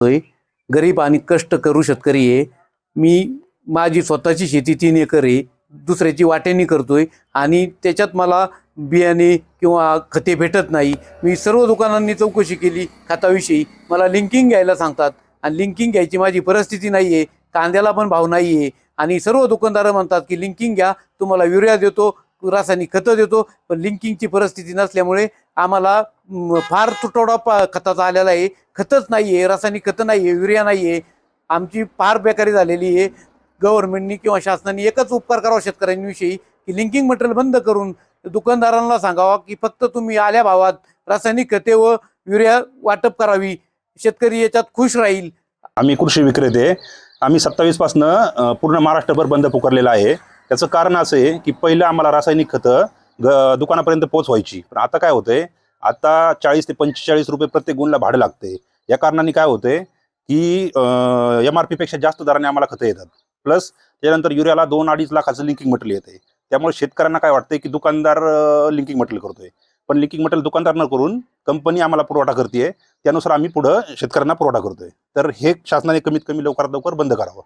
होय. गरीब आणि कष्ट करू शेतकरी आहे. मी माझी स्वतःची शेती 3 एकर आहे. दुसऱ्याची वाट्यानी करतोय आणि त्याच्यात मला बियाणे किंवा खते भेटत नाही. मी सर्व दुकानांनी चौकशी केली खताविषयी. मला लिंकिंग घ्यायला सांगतात आणि लिंकिंग घ्यायची माझी परिस्थिती नाही आहे. कांद्याला पण भाव नाही आहे आणि सर्व दुकानदार म्हणतात की लिंकिंग घ्या, तुम्हाला युरिया देतो, रासायनिक खतं देतो. पण लिंकिंगची परिस्थिती नसल्यामुळे आम्हाला फार तुटवडा खताचा आलेला आहे. खतच नाही आहे, रासायनिक खतं नाही आहे, युरिया नाही आहे. आमची फार बेकारी झालेली आहे. गव्हर्नमेंटनी किंवा शासनाने एकच उपकार करावा शेतकऱ्यांविषयी की लिंकिंग मटेरियल बंद करून दुकानदारांना सांगावा की फक्त तुम्ही आल्या भावात रासायनिक खते व युरिया वाटप करावी. शेतकरी याच्यात खुश राहील. आम्ही कृषी विक्रेते. आम्ही 27 पासनं पूर्ण महाराष्ट्रभर बंद पुकारलेला आहे. त्याचं कारण असं आहे की पहिलं आम्हाला रासायनिक खतं दुकानापर्यंत पोहोचवायची, पण आता काय होतंय, आता 40 ते 45 रुपये प्रत्येक गुणला भाडं लागते. या कारणाने काय होतंय की MRP पेक्षा जास्त दराने आम्हाला खतं येतात. प्लस त्यानंतर युरियाला 2-2.5 लाखाचं लिंकिंग मटेरियल येते. त्यामुळे शेतकऱ्यांना काय वाटतंय की दुकानदार लिंकिंग मटेरियल करतोय, पण लिंकिंग मटेरियल दुकानदार न करून कंपनी आम्हाला पुरवठा करते. त्यानुसार आम्ही पुढं शेतकऱ्यांना पुरवठा करतोय. तर हे शासनाने कमीत कमी लवकरात लवकर बंद करावं.